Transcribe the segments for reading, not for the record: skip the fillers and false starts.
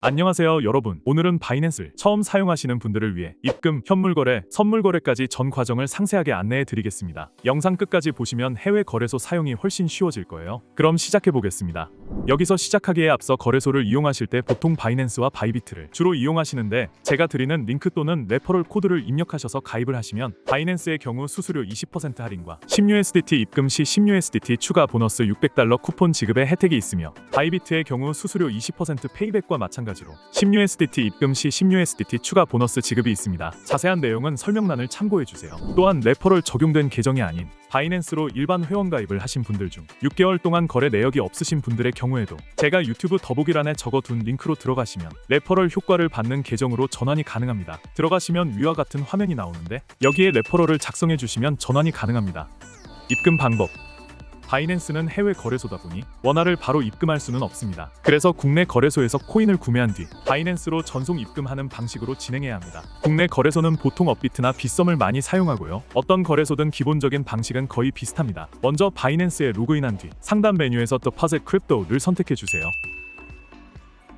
안녕하세요 여러분. 오늘은 바이낸스를 처음 사용하시는 분들을 위해 입금, 현물거래, 선물거래까지 전 과정을 상세하게 안내해 드리겠습니다. 영상 끝까지 보시면 해외 거래소 사용이 훨씬 쉬워질 거예요. 그럼 시작해 보겠습니다. 여기서 시작하기에 앞서 거래소를 이용하실 때 보통 바이낸스와 바이비트를 주로 이용하시는데, 제가 드리는 링크 또는 레퍼럴 코드를 입력하셔서 가입을 하시면 바이낸스의 경우 수수료 20% 할인과 10USDT 입금 시 10USDT 추가 보너스 $600 쿠폰 지급의 혜택이 있으며, 바이비트의 경우 수수료 20% 페이백과 마찬가지로 10USDT 입금 시 10USDT 추가 보너스 지급이 있습니다. 자세한 내용은 설명란을 참고해주세요. 또한 레퍼럴 적용된 계정이 아닌 바이낸스로 일반 회원 가입을 하신 분들 중 6개월 동안 거래 내역이 없으신 분들의 경우에도 제가 유튜브 더보기란에 적어둔 링크로 들어가시면 레퍼럴 효과를 받는 계정으로 전환이 가능합니다. 들어가시면 위와 같은 화면이 나오는데, 여기에 레퍼럴을 작성해 주시면 전환이 가능합니다. 입금 방법. 바이낸스는 해외 거래소다 보니 원화를 바로 입금할 수는 없습니다. 그래서 국내 거래소에서 코인을 구매한 뒤 바이낸스로 전송 입금하는 방식으로 진행해야 합니다. 국내 거래소는 보통 업비트나 빗썸을 많이 사용하고요. 어떤 거래소든 기본적인 방식은 거의 비슷합니다. 먼저 바이낸스에 로그인한 뒤 상단 메뉴에서 Deposit Crypto를 선택해 주세요.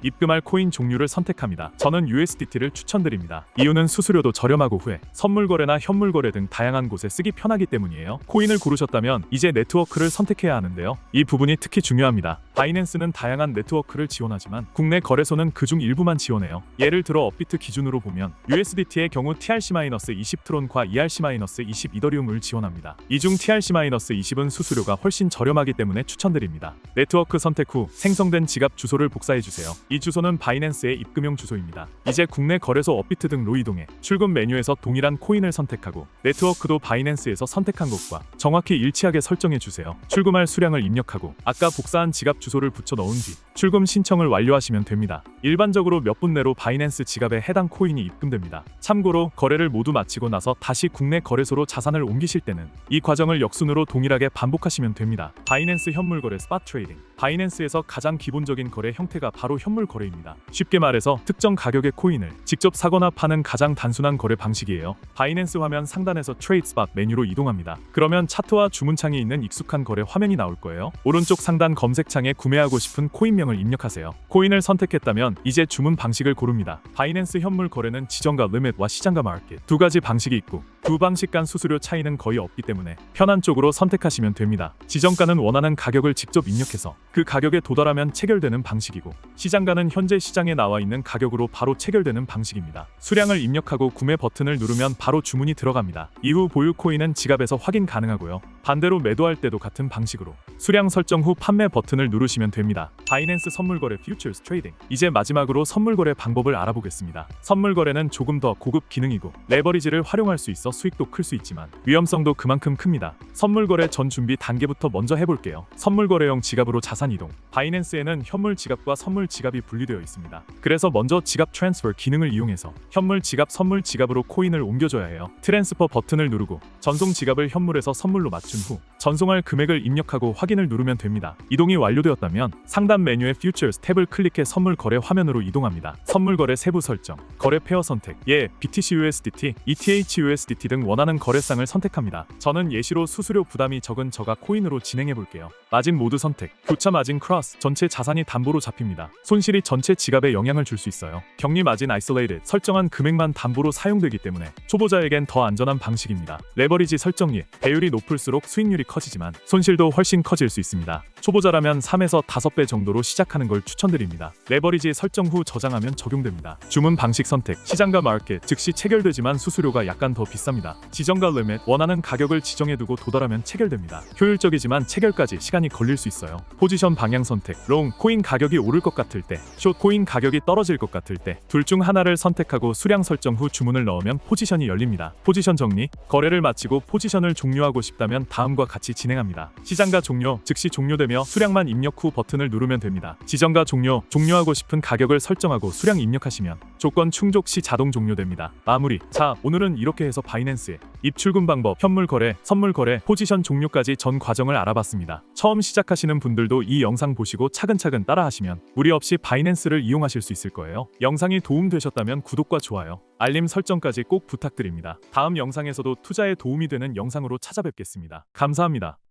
입금할 코인 종류를 선택합니다. 저는 USDT를 추천드립니다. 이유는 수수료도 저렴하고 후에 선물거래나 현물거래 등 다양한 곳에 쓰기 편하기 때문이에요. 코인을 고르셨다면 이제 네트워크를 선택해야 하는데요. 이 부분이 특히 중요합니다. 바이낸스는 다양한 네트워크를 지원하지만 국내 거래소는 그중 일부만 지원해요. 예를 들어 업비트 기준으로 보면 USDT의 경우 TRC-20트론과 ERC-20 이더리움을 지원합니다. 이 중 TRC-20은 수수료가 훨씬 저렴하기 때문에 추천드립니다. 네트워크 선택 후 생성된 지갑 주소를 복사해주세요. 이 주소는 바이낸스의 입금용 주소입니다. 이제 국내 거래소 업비트 등로 이동해 출금 메뉴에서 동일한 코인을 선택하고 네트워크도 바이낸스에서 선택한 곳과 정확히 일치하게 설정해 주세요. 출금할 수량을 입력하고 아까 복사한 지갑 주소를 붙여 넣은 뒤 출금 신청을 완료하시면 됩니다. 일반적으로 몇 분 내로 바이낸스 지갑에 해당 코인이 입금됩니다. 참고로 거래를 모두 마치고 나서 다시 국내 거래소로 자산을 옮기실 때는 이 과정을 역순으로 동일하게 반복하시면 됩니다. 바이낸스 현물거래 스팟 트레이딩. 바이낸스에서 가장 기본적인 거래 형태가 바로 현물 거래입니다. 쉽게 말해서 특정 가격의 코인을 직접 사거나 파는 가장 단순한 거래 방식이에요. 바이낸스 화면 상단에서 트레이드 스팟 메뉴로 이동합니다. 그러면 차트와 주문창이 있는 익숙한 거래 화면이 나올 거예요. 오른쪽 상단 검색창에 구매하고 싶은 코인명을 입력하세요. 코인을 선택했다면 이제 주문 방식을 고릅니다. 바이낸스 현물 거래는 지정가 리밋과 시장가 마켓 두 가지 방식이 있고, 두 방식 간 수수료 차이는 거의 없기 때문에 편한 쪽으로 선택하시면 됩니다. 지정가는 원하는 가격을 직접 입력해서 그 가격에 도달하면 체결되는 방식이고, 시장가는 현재 시장에 나와 있는 가격으로 바로 체결되는 방식입니다. 수량을 입력하고 구매 버튼을 누르면 바로 주문이 들어갑니다. 이후 보유 코인은 지갑에서 확인 가능하고요. 반대로 매도할 때도 같은 방식으로 수량 설정 후 판매 버튼을 누르시면 됩니다. 바이낸스 선물거래 퓨처스 트레이딩. 이제 마지막으로 선물거래 방법을 알아보겠습니다. 선물거래는 조금 더 고급 기능이고 레버리지를 활용할 수 있어 수익도 클 수 있지만 위험성도 그만큼 큽니다. 선물거래 전 준비 단계부터 먼저 해볼게요. 선물거래용 지갑으로 자산 이동. 바이낸스에는 현물 지갑과 선물 지갑이 분리되어 있습니다. 그래서 먼저 지갑 트랜스퍼 기능을 이용해서 현물 지갑, 선물 지갑으로 코인을 옮겨줘야 해요. 트랜스퍼 버튼을 누르고 전송 지갑을 현물에서 선물로 맞춘 후 전송할 금액을 입력하고 확인을 누르면 됩니다. 이동이 완료되었다면 상단 메뉴의 Futures 탭을 클릭해 선물 거래 화면으로 이동합니다. 선물 거래 세부 설정, 거래 페어 선택, BTC USDT, ETH USDT 등 원하는 거래상을 선택합니다. 저는 예시로 수수료 부담이 적은 저가 코인으로 진행해 볼게요. 마진 모드 선택, 교차 마진 크로스, 전체 자산이 담보로 잡힙니다. 손실이 전체 지갑에 영향을 줄 수 있어요. 격리 마진 아이솔레이트, 설정한 금액만 담보로 사용되기 때문에 초보자에겐 더 안전한 방식입니다. 레버리지 설정 예, 배율이 높을수록 수익률이 커지지만 손실도 훨씬 커질 수 있습니다. 초보자라면 3에서 5배 정도로 시작하는 걸 추천드립니다. 레버리지 설정 후 저장하면 적용됩니다. 주문 방식 선택, 시장가 마켓, 즉시 체결되지만 수수료가 약간 더 비쌉니다. 지정가 리밋, 원하는 가격을 지정해두고 도달하면 체결됩니다. 효율적이지만 체결까지 시간이 걸릴 수 있어요. 포지션 방향 선택, 롱, 코인 가격이 오를 것 같을 때, 숏, 코인 가격이 떨어질 것 같을 때 둘 중 하나를 선택하고 수량 설정 후 주문을 넣으면 포지션이 열립니다. 포지션 정리, 거래를 마치고 포지션을 종료하고 싶다면 다음과 같이 진행합니다. 시장가 종료, 즉시 종료되며 수량만 입력 후 버튼을 누르면 됩니다. 지정가 종료, 종료하고 싶은 가격을 설정하고 수량 입력하시면 조건 충족 시 자동 종료됩니다. 마무리. 자, 오늘은 이렇게 해서 바이낸스의 입출금 방법, 현물 거래, 선물 거래, 포지션 종료까지 전 과정을 알아봤습니다. 처음 시작하시는 분들도 이 영상 보시고 차근차근 따라하시면 무리 없이 바이낸스를 이용하실 수 있을 거예요. 영상이 도움되셨다면 구독과 좋아요, 알림 설정까지 꼭 부탁드립니다. 다음 영상에서도 투자에 도움이 되는 영상으로 찾아뵙겠습니다. 감사합니다.